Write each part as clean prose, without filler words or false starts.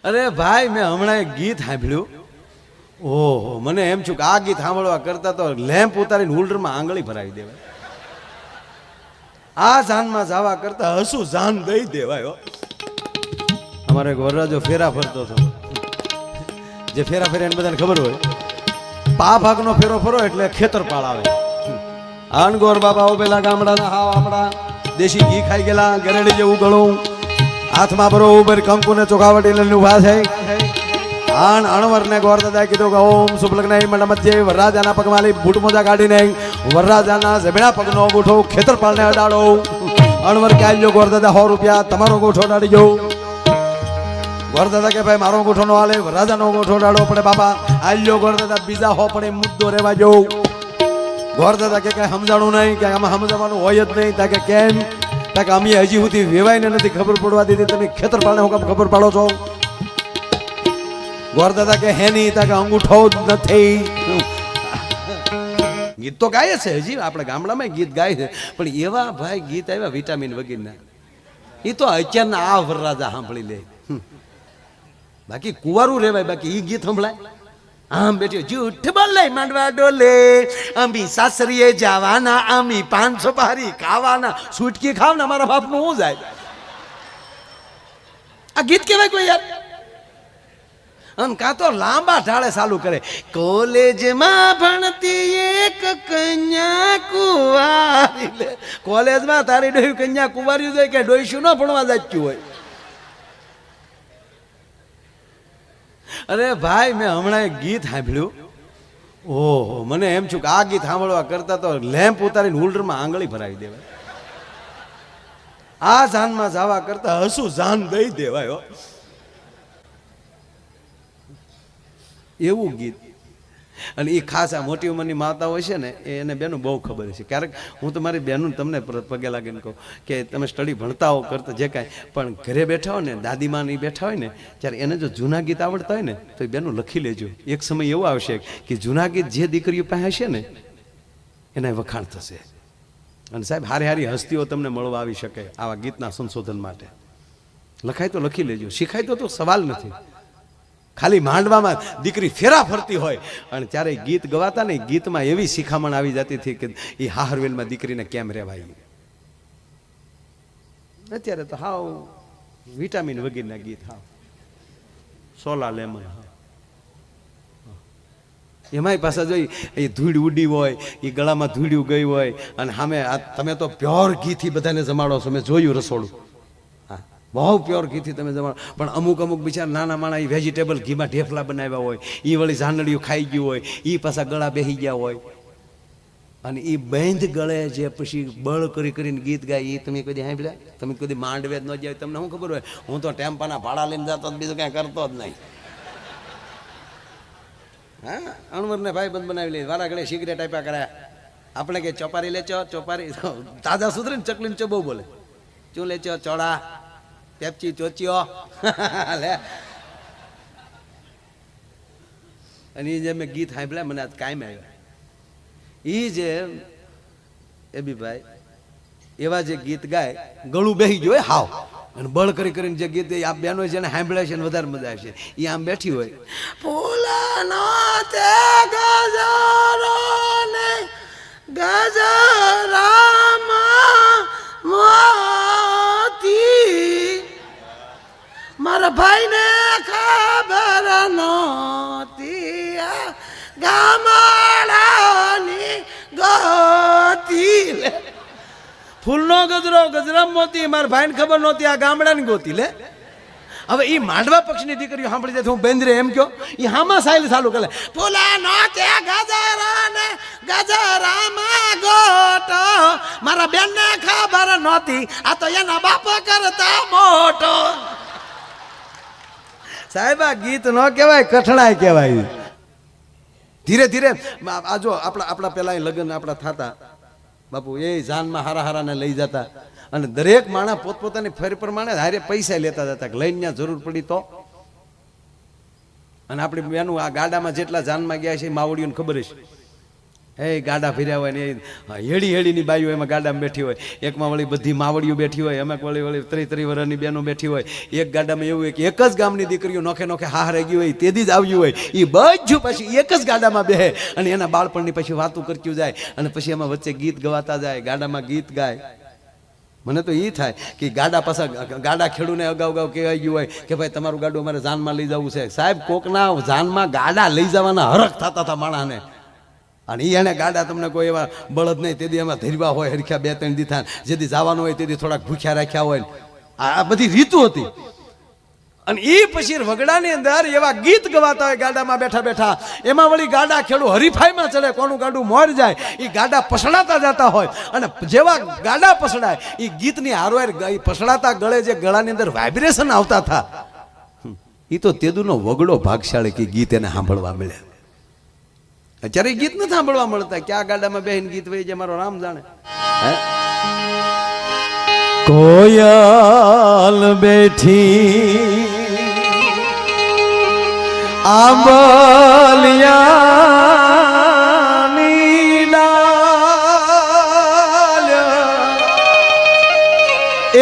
અરે ભાઈ મેં હમણાં એક ગીત સાંભળ્યું. ઓહો, મને એમ છું કે આ ગીત સાંભળવા કરતા તો લેમ્પ ઉતારીને હોલ્ડરમાં આંગળી ભરાવી દેવાય. આ જાનમાં જવા કરતા હસું જાન દઈ દેવાય. અમારે એક વરરાજો ફેરા ફરતો હતો. જે ફેરા ફેરા એને બધાને ખબર હોય, પા ભાગનો ફેરો ફરો એટલે ખેતરપાળ આવે. અનગોર બાબા ઉભેલા ગામડાના હાવ આમડા દેશી ઘી ખાઈ ગયેલા ગરેડી જેવું ગળું, હાથમાં બરોબર કંકુને ચોખાવટી લઈને ઉભા થઈ. અણવરને ગોર દાદા કીધું કે ઓમ સુપલગ્ન મધ્ય વરરાજાના પગમાં લઈ બૂટ મોજા કાઢીને વરરાજાના જમણા પગનો ગોઠો ખેતરપાળને અડાડો. અણવર કે આલ્યો ગોર દાદા 100 રૂપિયા તમારો ગોઠો અડાડી જો. ગોર દાદા કે ભાઈ મારો ગોઠો નો હાલે, વરરાજાનો ગોઠો અડાડવો પડે બાપા. આલ્યો ગોર દાદા બીજા 100 પડે મુદ્દો રહેવા જો. ગોર દાદા કે કઈ સમજાણું નહીં, કે આમાં સમજાવવાનું હોય જ નહીં. તા કે કેમ? તા કે અમે હજી સુધી વેવાઈને નથી ખબર પડવા દીધી, તમે ખેતરપાળને હું ખબર પાડો છો? ગોર દાદા કે હે નહીં, તા કે અંગૂઠો જ નથી. ગીત તો ગાય છે, હજી આપણે ગામડામાં ગીત ગાય છે, પણ એવા ભાઈ ગીત આવ્યા વિટામિન વગેરેના. એ તો અત્યારના આ વરરાજા સાંભળી લે. બાકી કુંવારું રેવાય, બાકી એ ગીત સંભળાય. આમ બેઠી જૂઠ બોલે માંડવા ડોલે, અમી સાસરીએ જવાના, અમી 500 પારી ખાવાના, સુટકી ખાવના, મારા બાપનું હું જાય. આ ગીત કેવાય કોઈ યાર? આમ કાં તો લાંબા ઢાળે ચાલુ કરે, કોલેજમાં ભણતી એક કન્યા કુંવારી. લે કોલેજમાં તારી ડોહી કન્યા કુંવારી હોય કે ડોહીશું ન ભણવા જાચ્યું હોય? અરે ભાઈ મેં હમણાં એક ગીત સાંભળ્યું. ઓહો, મને એમ છું કે આ ગીત સાંભળવા કરતા તો લેમ્પ ઉતારીને હોલ્ડરમાં આંગળી ભરાવી દેવાય. આ જાનમાં જવા કરતા હસું જાન દઈ દેવાય. એવું ગીત. અને એ ખાસ આ મોટી ઉંમરની માતાઓ છે ને, એને બેનું બહુ ખબર છે. ક્યારેક હું તમારી બહેનું તમને પગે લાગીને કહું કે તમે સ્ટડી ભણતા હો કરતા જે કાંઈ, પણ ઘરે બેઠા હોય ને, દાદીમાં નહીં બેઠા હોય ને, ત્યારે એને જો જૂના ગીત આવડતા હોય ને તો એ બેનું લખી લેજો. એક સમય એવો આવશે કે જૂના ગીત જે દીકરીઓ પાસે હશે ને એના વખાણ થશે. અને સાહેબ હારી હારી હસ્તીઓ તમને મળવા આવી શકે આવા ગીતના સંશોધન માટે. લખાય તો લખી લેજો, શીખાય તો સવાલ નથી. ખાલી માંડવામાં દીકરી ફેરા ફરતી હોય અને ત્યારે ગીત ગવાતા ને, ગીતમાં એવી શિખામણ આવી જતી હતી કે એ હાહરવેલમાં દીકરીને કેમ રહેવાય. અત્યારે તો હાવ વિટામિન વગેરેના ગીત, હાવ સોલા લેમન. એમાંય પાછા જોઈ એ ધૂળ ઉડી હોય, એ ગળામાં ધૂળ્યું ગઈ હોય, અને સામે તમે તો પ્યોર ઘીથી બધાને જમાડો છો. મેં જોયું રસોડું, બહુ પ્યોર ઘીથી તમે જમાડો. પણ અમુક બિચારા નાના માણા એ વેજીટેબલ ઘીમાં ઢેફલા બનાવ્યા હોય, એ વળી જાનડીઓ ખાઈ ગયું હોય, એ પાછા ગળા બેસી ગયા હોય, અને એ બંધ ગળે જે પછી બળ કરીને ગીત ગાય. એ તમે કદી સાંભળ્યા? તમે કદી માંડવે જ ન જાય, તમને શું ખબર હોય? હું તો ટેમ્પાના ભાડા લઈને જતો, બીજું કાંઈ કરતો જ નહીં. હા, અણવરને ભાઈ બંધ બનાવી લે, વારા ઘડે સિગરેટ આપ્યા કર્યા. આપણે કે ચોપારી લે ચો, ચોપારી તાજા સુધરે ને ચકલીને ચો બહુ બોલે. શું લે ચો? ચોળા, પેપ્ચી, ચોચીઓ. લે અને એ જે મેં ગીત સાંભળ્યા મને આજ કાયમ આવ્યા. એ જે એબીભાઈ એવા જે ગીત ગાય, ગળું બેસી ગયું હાવ, અને બળ કરીને જે ગીત આ બેનો જેને સાંભળે છે ને વધારે મજા આવશે. એ આમ બેઠી હોય, ફૂલાનો તે ગજરો ને ગજરામાં મોતી, મારા ભાઈને ખબર નહોતી ગામડાની ગોતી. લે ફૂલનો ગજરો ગજરામ મોતી, મારા ભાઈને ખબર નહોતી આ ગામડાની ગોતી. લે હવે એ માંડવા પક્ષની દીકરીઓ સાંભળી જાય, હું બેન્દ્રે એમ કહો, એ હામાં સાયલ ચાલુ કરે, ફૂલાનો તે ગજરો ને ગજરામાં ગોટો, મારા બેનને ખબર નહોતી આ તો એના બાપો કરતા મોટો. સાહેબ આ ગીત ન કહેવાય, કઠણાય કહેવાય. ધીરે ધીરે આ જો આપણા પેલા લગ્ન આપણા થતા બાપુ, એ જાનમાં હારાને લઈ જતા, અને દરેક માણસ પોતપોતાની ફેર પ્રમાણે હારે પૈસા લેતા જતા, લઈને ત્યાં જરૂર પડી તો. અને આપણી બેનું આ ગાડામાં જેટલા જાનમાં ગયા છે માવડીઓને ખબર છે એ ગાડા ફર્યા હોય ને હેડી હેડીની બાઈઓ એમાં ગાડામાં બેઠી હોય, એકમાં વળી બધી માવડીઓ બેઠી હોય, એમાં વળી 30 વર્ષની બહેનો બેઠી હોય, એક ગાડામાં એવું હોય કે એક જ ગામની દીકરીઓ નોખે નોખે હારે ગઈ હોય, તેદી જ આવ્યું હોય, એ બધું પછી એક જ ગાડામાં બેહે અને એના બાળપણની પછી વાતું કરતી જાય અને પછી એમાં વચ્ચે ગીત ગવાતા જાય, ગાડામાં ગીત ગાય. મને તો એ થાય કે ગાડા પાછા ગાડા ખેડૂને અગાઉ અગાઉ કહેવાય ગયું હોય કે ભાઈ તમારું ગાડું અમારે જાનમાં લઈ જવું છે. સાહેબ કોકના જાનમાં ગાડા લઈ જવાના હરખ થતા હતા માણસને, અને એને ગાડા તમને કોઈ એવા બળદ નહીં, તેથી એમાં ધીરવા હોય હરખ્યા 2-3 દીથા, જેથી જવાનું હોય તેથી થોડાક ભૂખ્યા રાખ્યા હોય, આ બધી રીતો હતી. અને એ પછી વગડાની અંદર એવા ગીત ગવાતા હોય ગાડામાં બેઠા બેઠા, એમાં વળી ગાડા ખેડૂ હરીફાઈમાં ચડે, કોનું ગાડું મોર જાય, એ ગાડા પસડાતા જતા હોય, અને જેવા ગાડા પસડાય એ ગીતની હારોહાર પસડાતા ગળે જે ગળાની અંદર વાઇબ્રેશન આવતા હતા, એ તો તેદુનો વગડો ભાગશાળી કે ગીત એને સાંભળવા મળે. અત્યારે ગીત નથી સાંભળવા મળતા, ક્યાં ગાડામાં બેહીને ગીત વહી જાય મારો રામ જાણે. કોયલ બેઠી આંબલિયાની ડાલ,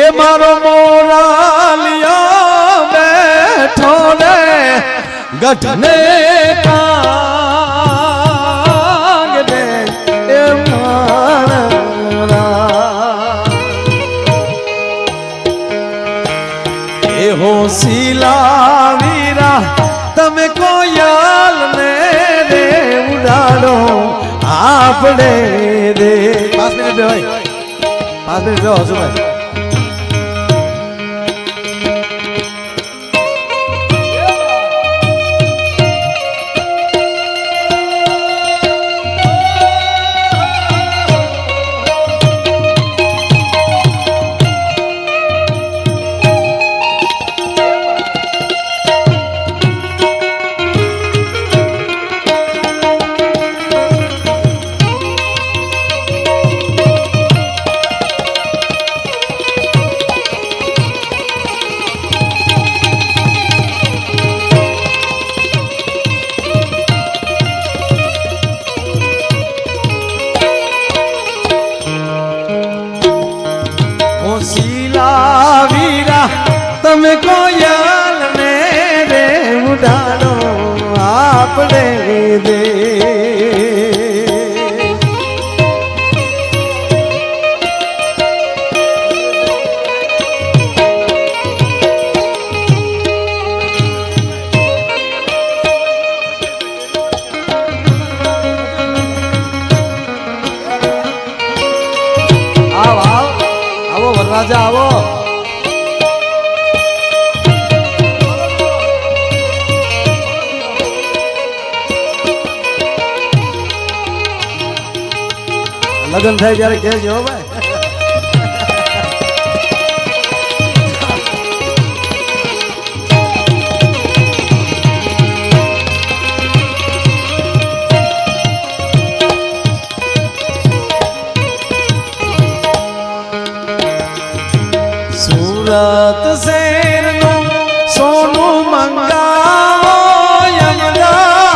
એ મારો મોરાલિયો બેઠો ને ગઢને શીલા વીરા તમે કોયલ ને રે ઉડાડો આપણે રે. 5 મિનિટ બે ભાઈ, 5 મિનિટ બે હસુભાઈ. તમે કોયલ ને રે ઉડાડો આપણે દે. આવો વરરાજા આવો. લગન થાય ત્યારે કહેજો ભાઈ. સુરત શહેરનું સોનું મંગાવો,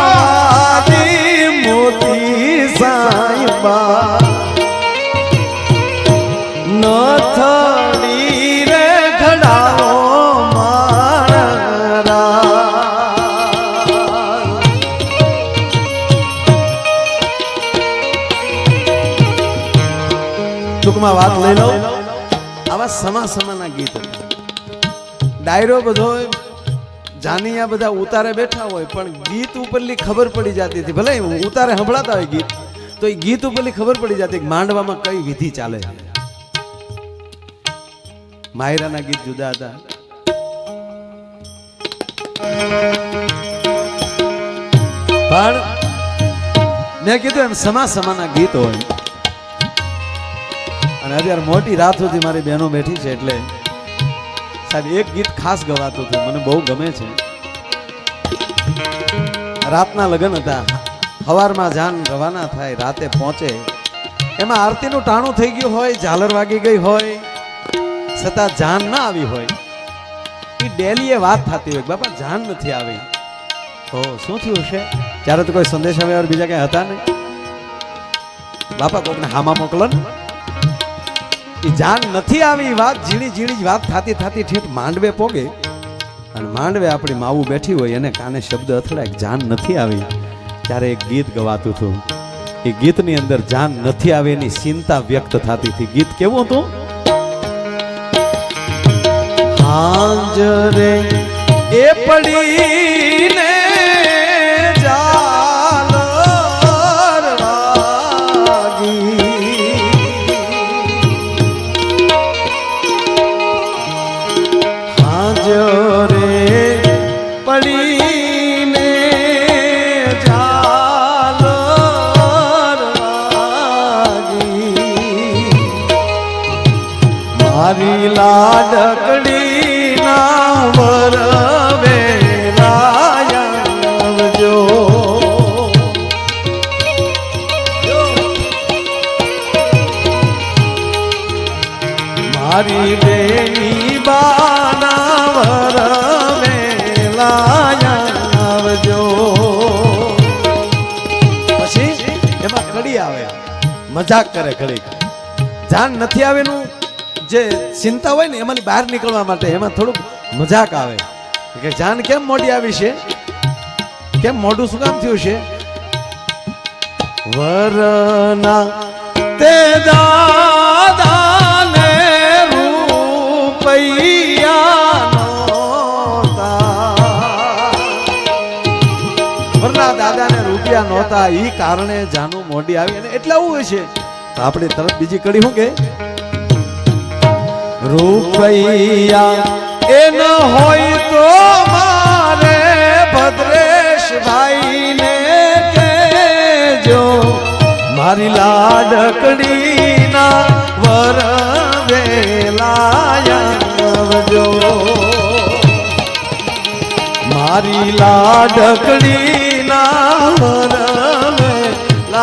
અમદાવાદી મોતી સાઈબા નથડી રે ઘડાઓ મારા. ટૂંકમાં વાત લઈ લો, આવા સમાના ગીત હતા. ડાયરો બધો જાનિયા બધા ઉતારે બેઠા હોય, પણ ગીત ઉપરલી ખબર પડી જતી હતી. ભલે ઉતારે સંભળાતા હોય ગીત, તો એ ગીત ઉપરલી ખબર પડી જતી માંડવામાં કઈ વિધિ ચાલે છે. માયરાના ગીત જુદા હતા. પણ મેં કીધું એમ સમાના ગીત હોય. અને અત્યારે મોટી રાત સુધી મારી બહેનો બેઠી છે, એટલે સાહેબ એક ગીત ખાસ ગવાતું હતું, મને બહુ ગમે છે. રાતના લગ્ન હતા, સવારમાં જાન રવાના થાય, રાતે પહોંચે, એમાં આરતીનું ટાણું થઈ ગયું હોય, ઝાલર વાગી ગઈ હોય, છતાં જાન ના આવી હોય. એ ડેલી એ વાત થતી હોય, બાપા જાન નથી આવી. ઓ શું થયું છે? ત્યારે તો કોઈ સંદેશા વ્યવહાર બીજા કઈ હતા નહીં. બાપા કોકને હામા મોકલો ને. એ જાન નથી આવી વાત ઝીણી ઝીણી વાત થાતી થાતી ઠેઠ માંડવે પોગે અને માંડવે આપણી માવું બેઠી હોય એને કાને શબ્દ અથડાય જાન નથી આવી. ત્યારે એક ગીત ગવાતું હતું. એ ગીતની અંદર જાન નથી આવી એની ચિંતા વ્યક્ત થતી હતી. ગીત કેવું હતું? હાંજરે એ પડીને મારી લાડકડી ના વરવે આવજો. મારી બેની બાના વરવે આવજો. પછી એમાં કડી આવે, મજાક કરે ઘડી. જાન નથી આવેનું જે ચિંતા હોય ને એમાંથી બહાર નીકળવા માટે એમાં થોડુંક મજાક આવે કે જાન કેમ મોડી આવી છે, કેમ મોડું શું કામ થયું છે? વરના તે દાદાને રૂપિયા નહોતા ઈ કારણે જાનું મોડી આવી અને એટલે આવું હોય છે. તો આપણે તરત બીજી કડી શું કે રૂપિયા એ ન હોય તો મારે ભદ્રેશભાઈ ને કહેજો મારી લાડકડી ના વરવે આવજો. મારી લાડકડી ના વરવે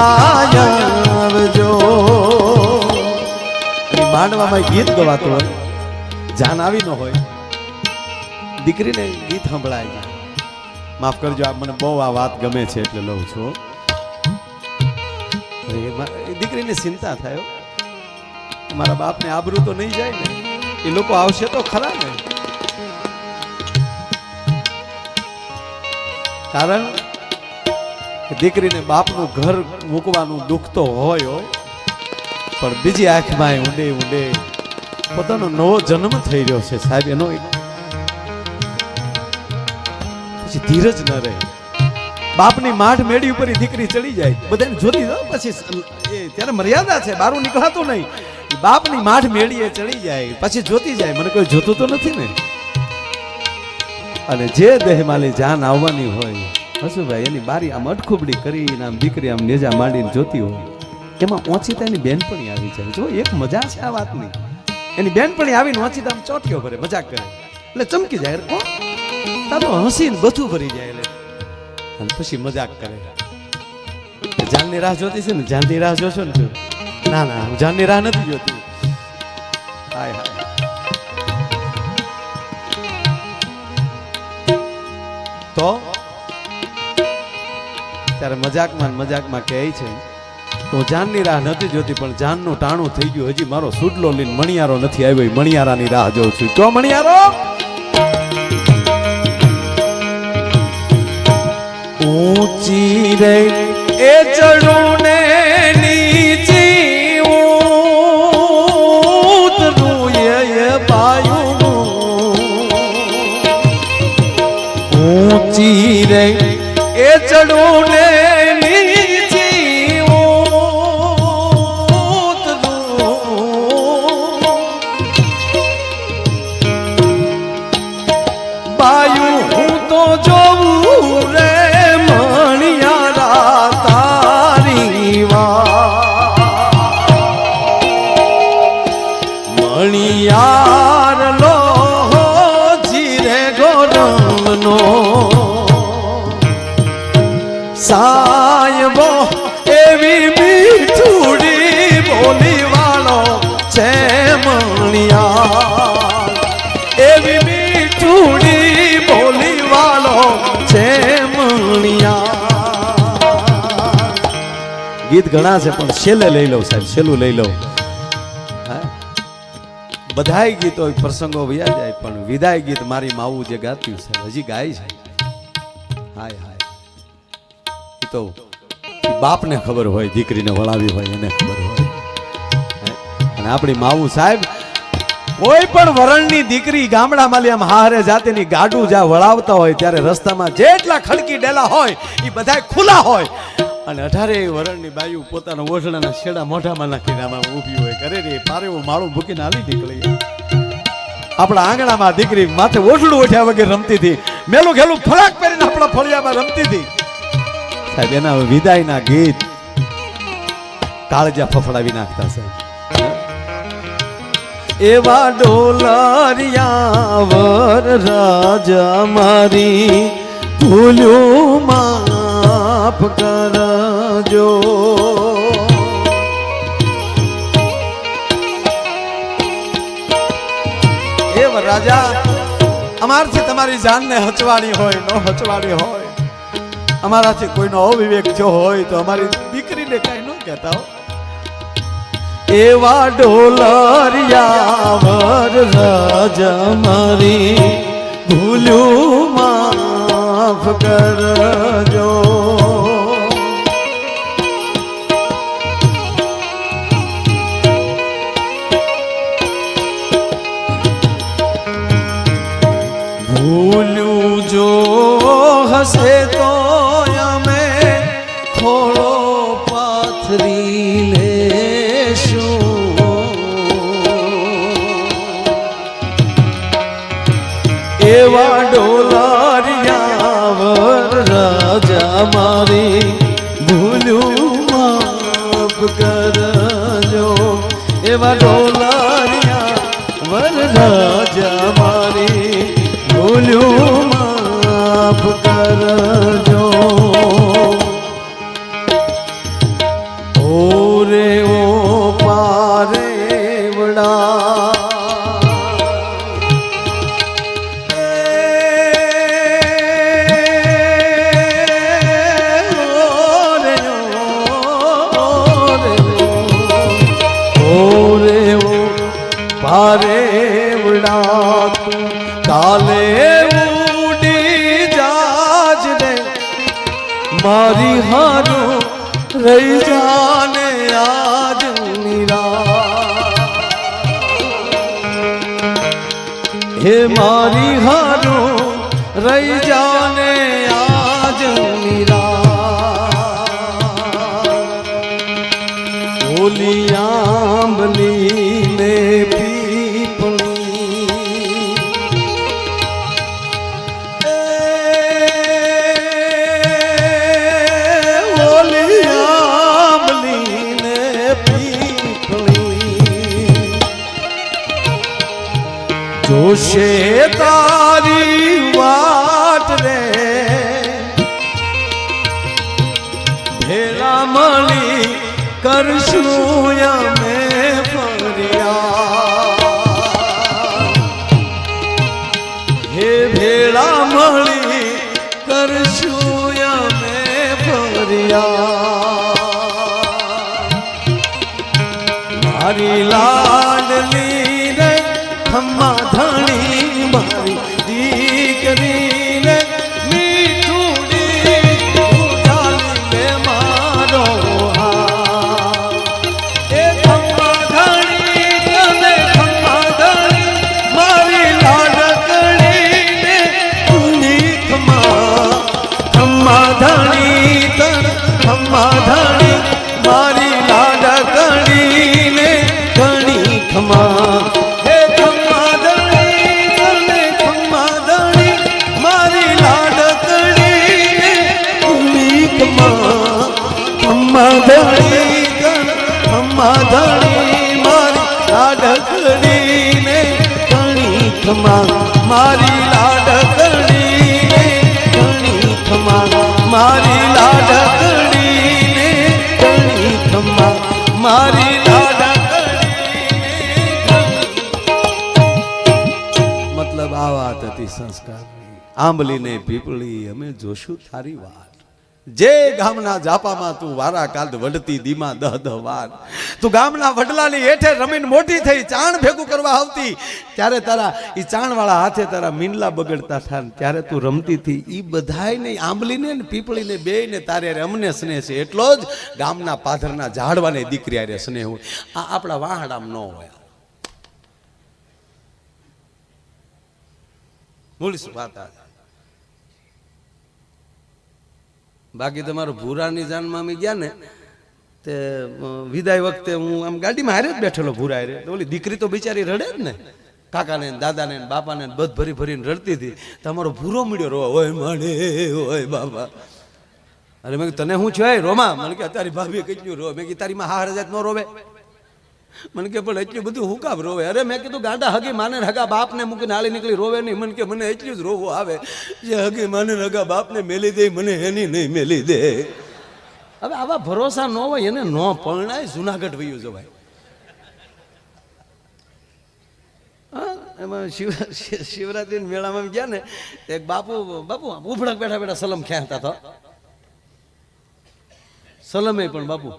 આવજો. માંડવામાં ગીત ગવાતું હોય, જાન આવી ન હોય, દીકરીને ગીત સંભળાય. માફ કરજો, આ મને બહુ આ વાત ગમે છે એટલે લઉં છું. દીકરીને ચિંતા થાય મારા બાપને આબરૂ તો નહીં જાય ને, એ લોકો આવશે તો ખરા ને. કારણ દીકરીને બાપનું ઘર મૂકવાનું દુઃખ તો હોય પણ બીજી આંખમાં ઊંડે ઊંડે પોતાનો નવો જન્મ થઈ રહ્યો છે સાહેબ, એનો પછી ધીરજ ન રહે. બાપની માઠ મેળી ઉપર દીકરી ચડી જાય, બધાને જોતી જાઓ પછી ત્યારે મર્યાદા છે, બારું નીકળાતું નહીં. બાપની માઠ મેળીએ ચડી જાય પછી જોતી જાય, મને કોઈ જોતું તો નથી ને. અને જે દેહમાલી જાન આવવાની હોય હસુભાઈ એની બારી આમ અટખુબડી કરીને આમ દીકરી આમ નેજા માંડીને જોતી હોય એમાં ઓચિતા એની બેનપણી આવી જાય. જો એક મજા છે આ વાતની, એની બેનપણી આવીને ઓચિતા આમ ચોટીઓ ભરે, મજાક કરે એટલે ચમકી જાય, તારો હસીને બધું ભરી જાય એટલે અને પછી મજાક કરે. જાનની રાહ જોતી છે ને, જાનની રાહ જોશો ને તું? ના ના, હું જાનની રાહ નથી જોતી. હાય હાય. તો ત્યારે મજાકમાં કહે છે તો જાનની રાહ નથી જોતી પણ જાનનું ટાણું થઈ ગયું, હજી મારો સુડલો લઈને મણિયારો નથી આવ્યો, મણિયારાની રાહ જોઉં છું. ક્યો મણિયારો? ઊંચી રે એ ચડું ને નીચી ઉતરું એ પાયું, ઊંચી રે એ ચડું ને સાયબો એવી મીઠુડી બોલી વાળો છે મણિયા, એવી મીઠુડી બોલી વાળો છે મણિયા. ગીત ઘણા છે પણ છેલ્લે લઈ લઉં સાહેબ, છેલ્લું લઈ લઉં. બધાય ગીતો પ્રસંગો વયા જાય પણ વિદાય ગીત મારી માવું જે ગાતું છે હજી ગાય છે. હાય હાય, એ તો બાપને ખબર હોય, દીકરીને વળાવી હોય એને ખબર હોય. અને આપણી માવું સાહેબ કોઈ પણ વરણની દીકરી ગામડામાં આમ હારે જાતેની ગાડું જ્યાં વળાવતા હોય ત્યારે રસ્તામાં જેટલા ખડકી ડેલા હોય એ બધા ખુલ્લા હોય અને 18 વરણની બાયુ પોતાના ઓઢણાના છેડા મોઢામાં નાખીને આમાં ઊભી હોય. કરે રે પારેવું માળું મૂકીને હાલી નીકળી. આપણા આંગણામાં દીકરી માથે ઓઢણું ઓઢ્યા વગર રમતી હતી, મેલું ઘેલું ફરાક પહેરીને આપણા ફળિયામાં રમતી હતી. સાહેબ એના વિદાયના ગીત કાળજા ફફડાવી નાખતા સાહેબ. એવા ડોલરિયા વર રાજા મારી ભૂલ્યું માફ કરજો. એ વર રાજા અમારથી તમારી જાનને હચવાડી હોય ન હચવાડી હોય, અમારાથી કોઈનો અવિવેક થયો હોય તો અમારી દીકરીને કઈ ન કહેતા હો. એવા ડોલરિયા વર રાજા મારી ભૂલ્યું માફ કરજો. ભૂલ્યું જો હશે તો અમે થોડો પાથરી લેશું. એવા ડોલરિયા વર રાજા મારી ભૂલ્યું માફ કરજો. એવા ડોલરિયા વર રાજા મારી ભૂલ્યું માફ કરજો. ઓરે ઓ પારે વડા પારેવડા તું કાલે ઉડી જાજ રે મારી હારું રહી જાને આજ નિરા. હે મારી હારું રહી જાને આજ નિરા. ઓલી આંબલી ને જોશે તારી વાટ રે ભેળા મળી કરશું અમે ફરિયાદ. હે ભેળા મળી કરશું અમે ફરિયાદ. મારી લાડલી રે ખમ્મા ધણી મારી દીકરીને મીઠુડી ઉજાલી લે મારો હા. એ ખમ્મા ધણી તને ખમ્મા ધણી મારી લાડકડીને ઊંડી ખમ્મા ધણી તને ખમ્મા ધણી મારી લાડકડીને ઘણી ખમ્મા. ધણી મારી લાડકડીને ઘણી ખમા. મારી લાડકડીને ઘણી ખમા. મારી લાડકડીને ઘણી ખમા. મારી લાડકડીને. મતલબ આ વાત હતી સંસ્કારની. આંબલી ને પીપળી અમે જોશું તારી વાત. જે ગામના જાપામાં તું વારા કાલ વડતી દીમાં 10 વાર, તું ગામના વડલાની હેઠે રમીને મોટી થઈ, ચાણ ભેગું કરવા આવતી, ત્યારે તારા ઈ ચાણવાળા હાથે તારા મીંડલા બગડતા થા, ત્યારે તું રમતી હતી. ઈ બધાયને આંબલીને ને પીપળીને બેયને તારે અમને સ્નેહ છે, એટલો જ ગામના પાથરના ઝાડવાને દીકરી આરે સ્નેહ હોય. આ આપણા વાહડામાં ન હોય. મૂળ વાત આ. બાકી તમારો ભૂરાની જાનમાં અમે ગયા ને તે વિદાય વખતે હું આમ ગાડીમાં હારે જ બેઠેલો ભૂરા હારે. ઓલી દીકરી તો બિચારી રડે જ ને, કાકાને દાદાને બાપાને બધ ભરી ભરીને રડતી હતી. તમારો ભૂરો મળ્યો રોવા, હોય માણે હોય બાપા. અરે મેં તને હું છું રોમા? મને કે તારી ભાભી કેટલું રોવે. મેં કીધું તારી માં હાર જાત ન રોવે. મને કે પણ એટલું બધું હું કામ રોવે? અરે મેં કીધું ગાંડા હગી માને હગા બાપને મૂકીને હાલી નીકળી રોવે નહીં. મને કે મને એટલું જ રોવું આવે, જે હગી માને હગા બાપને મેલી દે, મને એની નહીં મેલી દે. હવે આવા ભરોસા ન હોય એને ન પરણાય. જુનાગઢ વયું જો ભાઈ. હા, એમાં શિવરાત્રી મેળામાં ગયા ને, એક બાપુ ઉભડક બેઠા બેઠા સલમ ખેંચતા હતા. સલમે પણ બાપુ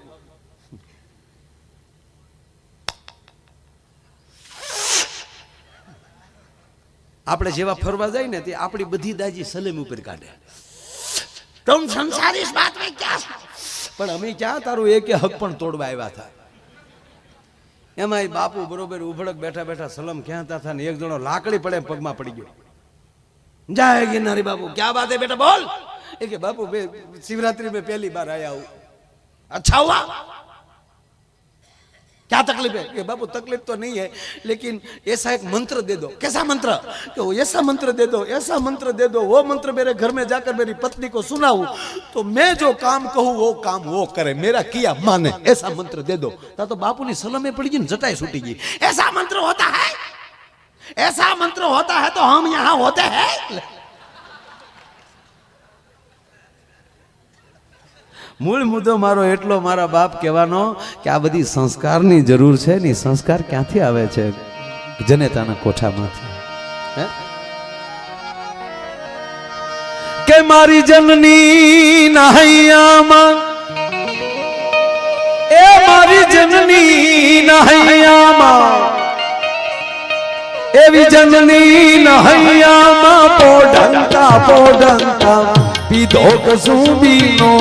આપણે જેવા ફરવા જાય ને તે આપણી બધી દાજી સલેમ ઉપર કાઢે. तुम संसार इस बात में क्या? પણ અમે ક્યાં તારું એક હક પણ તોડવા આવ્યા હતા. એમાં બાપુ બરોબર ઉભડક બેઠા બેઠા સલમ ક્યાંતા હતા ને એક જણો લાકડી પડે પગમાં પડી ગયો. જય ગિરનારી બાપુ, ક્યાં બાત હે બેટા બોલ. એ કે બાપુ शिवरात्रि में पहली बार आया हूं. अच्छा हुआ? क्या तकलीफ है? कि बाबू तकलीफ तो नहीं है, लेकिन ऐसा एक मंत्र दे दो. कैसा मंत्र? कि वो ऐसा मंत्र दे दो, ऐसा मंत्र दे दो, वो मंत्र मेरे घर में जाकर मेरी पत्नी को सुनाऊं तो मैं जो काम कहूं वो काम वो करे, मेरा किया माने, ऐसा मंत्र दे दो. तो बापू ने सलमे पड़ी गई, जटाई छूटी गई. ऐसा मंत्र होता है? ऐसा मंत्र होता है तो हम यहां होते हैं. મૂળ મુદ્દો મારો એટલો મારા બાપ કહેવાનો કે આ બધી સંસ્કારની જરૂર છે ને. સંસ્કાર ક્યાંથી આવે છે? જનેતાના કોઠામાંથી. કે મારી જનની નહૈયામાં, એ મારી જનની નહૈયામાં, એવી જનની નહૈયામાં પોઢંતા પોઢંતા પીધો કસુંબીનો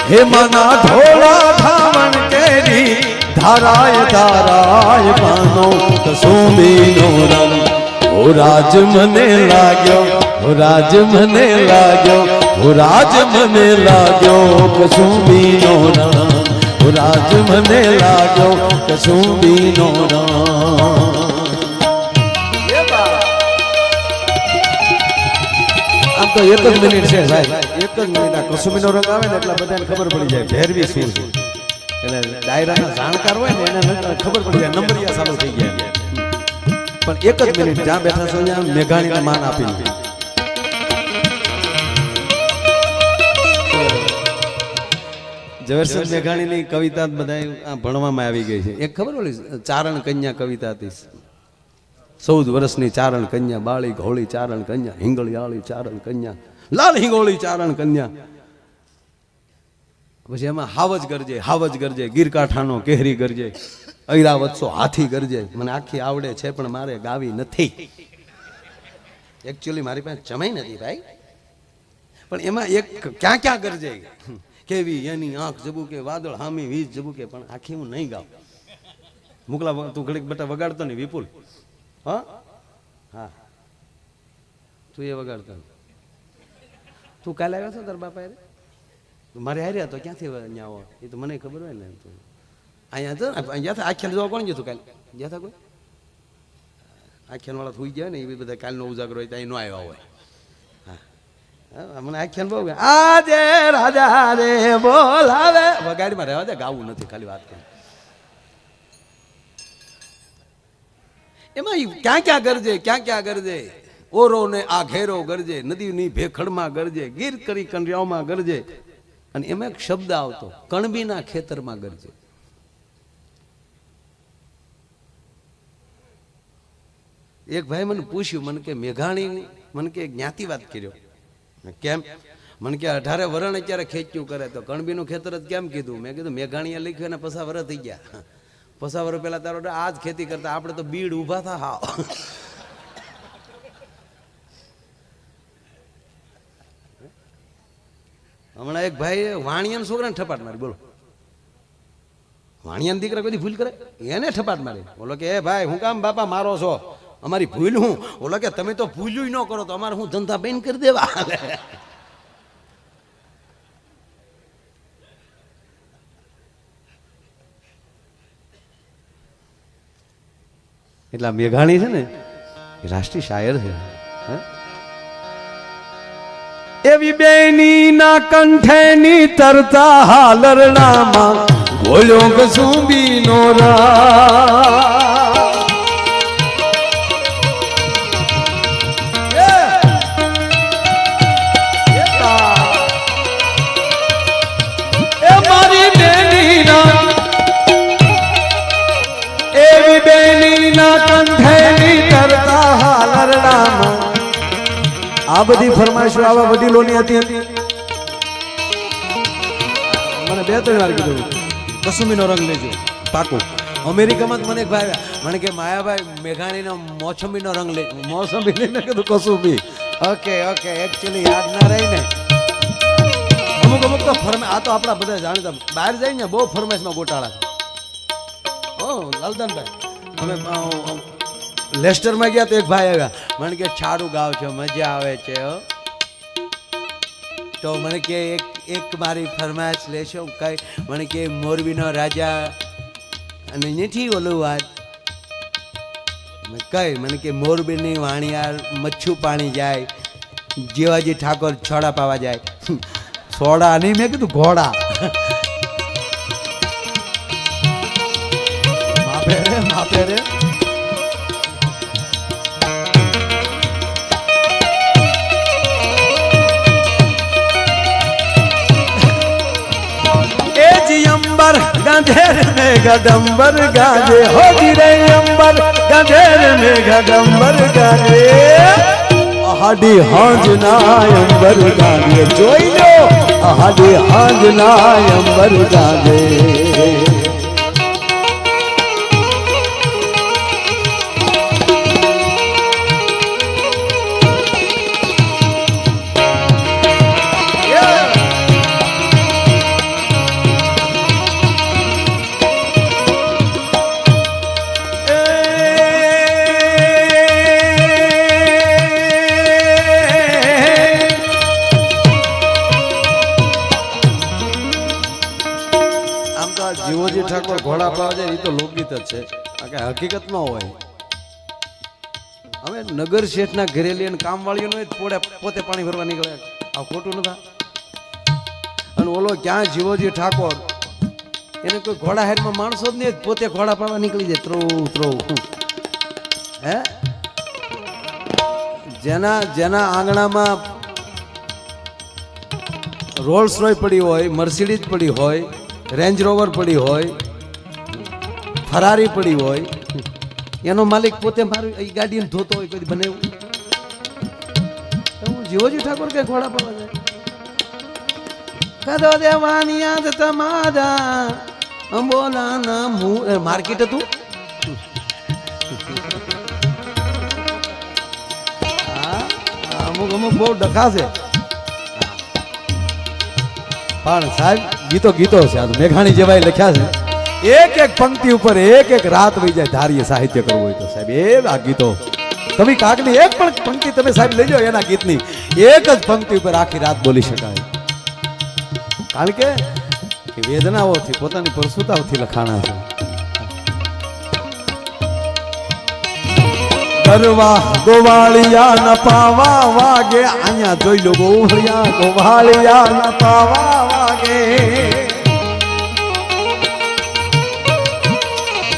હે મના ઢોળા ધામણ કેરી ધારાય ધારાય પાનો કસુંબીનો રંગ. ઓ રાજ મને લાગ્યો, ઓ રાજ મને લાગ્યો, ઓ રાજ મને લાગ્યો કસુંબીનો રંગ. ઓ રાજ મને લાગ્યો કસુંબીનો રંગ. આમ તો એક જ મિનિટ છે સાહેબ, એક જ મિનિટ. આ કસુંબીનો રંગ આવે ને એટલે બધાને ખબર પડી જાય ભેરવી શું છે. એટલે ડાયરાના જાણકાર હોય ને એને ખબર પડી જાય, નંબરિયા ચાલુ થઈ ગયા. પણ એક જ મિનિટ જ્યાં બેઠા છો ત્યાં મેઘાણીને માન આપી. ઝવેરચંદ મેઘાણીની કવિતા બધા ભણવામાં આવી ગઈ છે. એક ખબર ઓલી ચારણ કન્યા કવિતા હતી. 14 વર્ષની ચારણ કન્યા, બાળી ઘોળી ચારણ કન્યા, હિંગળિયાળી ચારણ કન્યા, લાલ હિંગોળી ચારણ કન્યા. પછી એમાં હાવજ ગરજે, હાવજ ગરજે, ગીરકાંઠાનો કેહરી ગરજે, ઐરાવતસો હાથી ગરજે. મને આખી આવડે છે પણ મારે ગાવી નથી. એકચ્યુઅલી મારી પાસે જમાઈ નથી ભાઈ. પણ એમાં એક ક્યાં ક્યાં ગરજે, કેવી એની આંખ જબુકે, વાદળ હામી વીજ જબુકે, પણ આખી હું નહીં ગાઉં. મોકલા તું ઘડીક બેટા વગાડતો ને વિપુલ. હા હા તું એ વગાડતો. તું કાલે આવ્યો છો તારા બાપા? મારે હાર્યા તો ક્યાંથી અહીંયા આવો એ તો મને ખબર હોય ને. અહીંયા તો અહીંયા આખ્યાન જોવા કોણ ગયું તું કાલે? ગયા હતા કોઈ? આખ્યાન વાળા થઈ ગયા ને એ બધા કાલનો ઉજાગરો હોય ત્યાં ન આવ્યા હોય. હા મને આખ્યાન બહુ આજે રાજા રે બોલાવે. વગાડીમાં રહેવા દે, ગાવું નથી, ખાલી વાત કરી. એમાં ક્યાં ક્યાં ગરજે, ક્યાં ક્યાં ગરજે. ઓરો ને આ ઘેરો ગરજે, નદીની ભેખડમાં ગરજે, ગીર કરી કંડિયાઓમાં ગરજે. અને એમાં એક શબ્દ આવતો, કણબીના ખેતરમાં ગરજે. એક ભાઈ મને પૂછ્યું, મને કે મેઘાણી મને કે જ્ઞાતિવાદ કર્યો. કેમ? મને કે 18 વરણ અત્યારે ખેંચ્યું કરે તો કણબીનું ખેતર જ કેમ કીધું? મેં કીધું મેઘાણીએ લખ્યું ને 50 વર્ષ થઈ ગયા. 50 વર્ષ પહેલા તારો આ જ ખેતી કરતા, આપણે તો બીડ ઊભા થા. હાવ હમણાં એક ભાઈ વાણિયાના છોકરાને ઠપાટ મારી. બોલો, વાણિયાના દીકરા કોઈ ભૂલ કરે એને ઠપાટ મારી. બોલો કે એ ભાઈ હું કામ બાપા મારો છો? અમારી ભૂલ હું? બોલો કે તમે તો ભૂલ્યું ન કરો તો અમારે હું ધંધા બંધ કરી દેવા? એટલા મેઘાણી છે ને એ રાષ્ટ્રીય શાયર છે. એવી બેની ના કંઠેની તરતા હાલરણામાં ગોળ્યો કસુંબી નો મારી બેની ના એવી બેની ના કંઠેની તરતા હાલરણામાં. આ બધી ફરમાઈશો આવા વડીલોની હતી. મને 2-3 વાર કીધું કસુંબીનો રંગ લેજો પાકું. અમેરિકામાં મને એક ભાઈ મને કે માયાભાઈ મેઘાણીનો મોસંબીનો રંગ લે. મોસંબી લઈને કીધું કસુંબી. ઓકે ઓકે, એકચ્યુઅલી યાદ ના રહી ને. અમુક તો ફરમાઈ, આ તો આપણા બધા જાણીતા બહાર જાય ને બહુ ફરમાઈશમાં ગોટાળા. લાલદાનભાઈ અમે લેસ્ટરમાં ગયા તો એક ભાઈ આવ્યા, મને કે છાડું ગાવ છો, મજા આવે છે. તો મને કે એક મારી ફરમાઈશ લેશો કઈ? મને કે મોરબીનો રાજા અને નથી ઓલું વાત કઈ? મને કે મોરબીની વાણિયાર મચ્છું પાણી જાય, જીવાજી ઠાકોર છોડા પાવા જાય. છોડા નહીં, મેં કીધું ઘોડા. માપે રે गंधेर में गडम्बर गाजे हो गिरे अंबर. गंधेर में गडम्बर गाजे आहाडी हांज ना अंबर गाजे. जोई लो आहाडी हांज ना अंबर गाजे. જીવોજી ઠાકોર ઘોડા પાવા જાય એ તો લોકગીત જ છે, હકીકત ન હોય. હવે નગર શેઠના ઘરેલી અને કામવાળીઓ પોતે પાણી ભરવા નીકળે, આ ખોટું નથી. અને ઓલો ક્યાં જીવોજી ઠાકોર એને કોઈ ઘોડા હેરમાં માણસો જ નહીં, પોતે ઘોડા પાવા નીકળી જાય. ત્રો હે જેના આંગણામાં રોલ્સ રોય પડી હોય, મર્સિડીઝ પડી હોય, રેન્જ રોવર પડી હોય, ફરારી પડી હોય, એનો માલિક પોતે મારું એ ગાડીને ધોતો હોય કોઈ બનાવ્યું. હું જીવોજી ઠાકોર કે ઘોડા પાવા જાય? કદો દેવાની યાદ તમારા અંબોલાના માર્કેટ હતું. અમુક બહુ ડખા છે પણ સાહેબ ગીતો છે. આ તો મેઘાણી જેવાય લખ્યા છે. એક પંક્તિ ઉપર એક રાત વહી જાય. ધારીએ સાહિત્ય કરવું હોય તો સાહેબ એ આ ગીતો તમે કાકની એક પણ પંક્તિ તમે સાહેબ લઈ જાઓ એના ગીતની, એક જ પંક્તિ ઉપર આખી રાત બોલી શકાય. કારણ કે વેદનાઓથી પોતાની પરસુતાઓથી લખાણા છે. ગરવા ગોવાળિયા ન પાવા વાગે, અહીંયા જોઈ લો ગોવાળિયા ગોવાળિયા ન પાવા વાગે.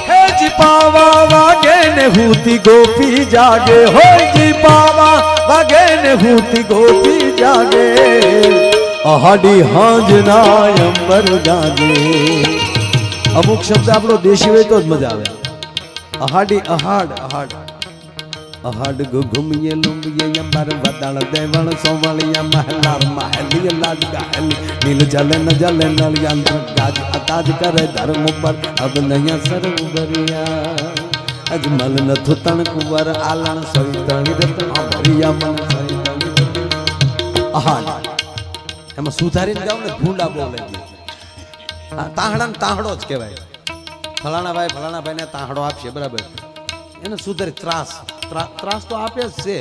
હેજી પાવા વાગે ને હુતી ગોપી જાગે, હોજી પાવા વાગે ને હુતી ગોપી જાગે. અહાડી હાંજ ના અંબર ગાજે. અમુક શબ્દ આપણો દેશી હોય તો જ મજા આવે. અહાડી અહાડ અહાડ હાડગુ ઘુમીએ લુંબીએ અંબર વદાળ દેવળ સોવળિયા મહેલાર મહેલી લાડ ગાલી નીલ જલે ન જલે નળિયા ગાજ અતાજ કરે ધર્મ ઉપર અબ નયા સર ઉબરિયા અજમલ ન થુતણ કુંવર આલણ સોઈ તણી રતન ભરિયા મન સોઈ તણી આહાડ એમાં સુધારીને ગાવ ને ભૂંડા બોલે આ તાહડા ને તાહડો જ કહેવાય ફલાણા ભાઈ ને તાહડો આપશે બરાબર એને સુધારી ત્રાસ તો આપે જ છે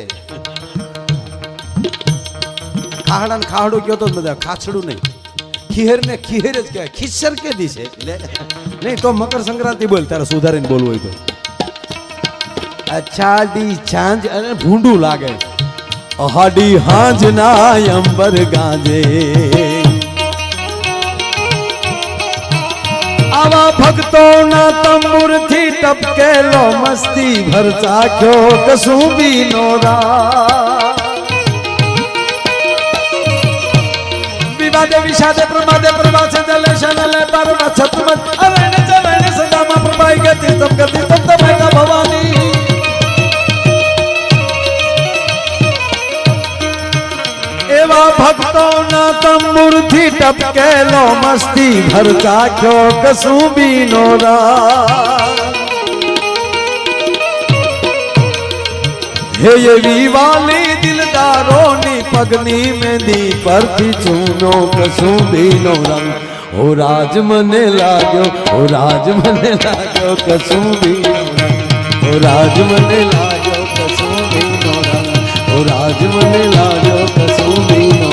ખાહડા ને ખાહડું કયો તો બધા ખાછડું નહીં ખીહેર ને ખીહેર જ કહેવાય ખીસર કે દી છે નહીં તો મકર સંક્રાંતિ બોલ તારે સુધારીને બોલવું હોય તો અછાડી છાંજ અને ભૂંડું લાગે અહાડી હાંજ ના અંબર ગાજે આવા ભક્તો ના તંબુર થી ટપકેલો મસ્તી ભર ચાખ્યો કસુંબી નો વિવાદે વિષાદે પ્રમાદે પ્રવાસે જલે શનલે પરમ છતમત અરણે ચરણે સદામાં પ્રભાઈ ગતિ તમ તમેકા ભવાની એવા ભક્તો ના તંબુર થી ટપકેલો મસ્તી ભર ચાખ્યો કસુંબી નો હે એવી વાલી દિલદારો ની પગની મેંદી પરથી ચૂનો કસુંબી નો રંગ ઓ રાજ મને લાગ્યો ઓ રાજ મને લાગ્યો કસુંબી નો રંગ ઓ રાજ મને લાગ્યો કસુંબી નો રંગ ઓ રાજ મને લાગ્યો કસુંબી નો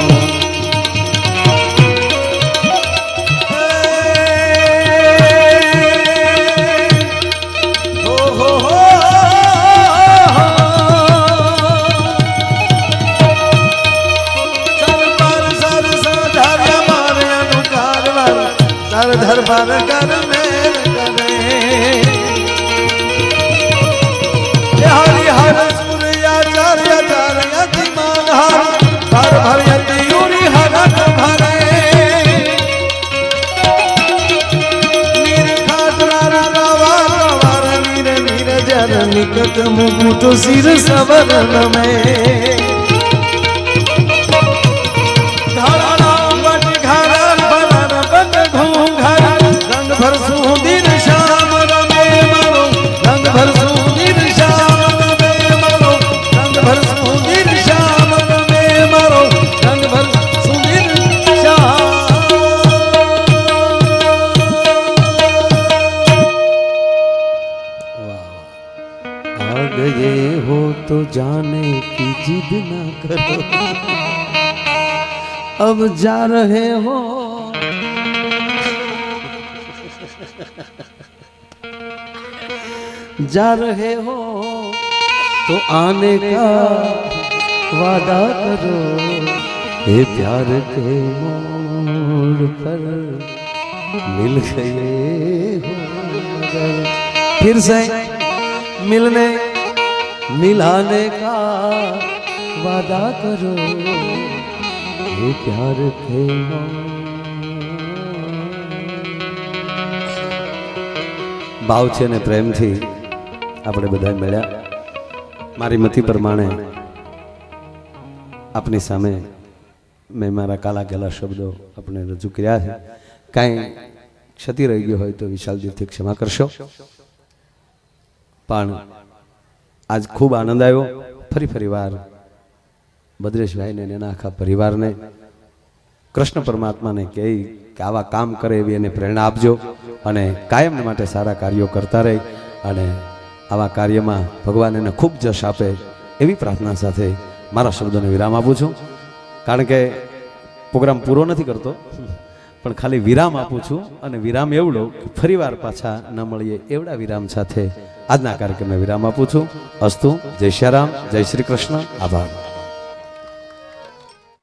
ધરબાર કર મેર કરે હરિ હર સૂર્યાચાર્ય ચાર્ય દિમાન હર ભર યુરી હરત ભરે નીર ખાતરા રવા વાર નીર નીર જર નિકટ મુકુટ સિર સવરન મે गए हो तो जाने की जिद ना करो अब जा रहे हो जा रहे हो तो आने का वादा करो ये प्यार के मोड़ पर मिल गए हो मगर फिर से मिलने मिलाने का वादा करो ये प्यार के भाव છે ને પ્રેમથી આપણે બધા મળ્યા મારી મતિ પ્રમાણે આપની સામે મેં મારા કાલા ગેલા શબ્દો આપણે રજૂ કર્યા છે કાંઈ ક્ષતિ રહી ગયો હોય તો વિશાલ દીથી ક્ષમા કરશો પણ આજ ખૂબ આનંદ આવ્યો ફરી વાર ભદ્રેશભાઈને એના આખા પરિવારને કૃષ્ણ પરમાત્માને કહે કે આવા કામ કરે એવી એને પ્રેરણા આપજો અને કાયમ માટે સારા કાર્યો કરતા રહે અને આવા કાર્યમાં ભગવાન એને ખૂબ જશ આપે એવી પ્રાર્થના સાથે મારા શબ્દોને વિરામ આપું છું કારણ કે પ્રોગ્રામ પૂરો નથી કરતો પણ ખાલી વિરામ આપું છું અને વિરામ એવડો કે ફરીવાર પાછા ન મળીએ એવડા વિરામ સાથે આજના કાર્યક્રમને વિરામ આપું છું અસ્તુ જય શ્રી રામ જય શ્રી કૃષ્ણ આભાર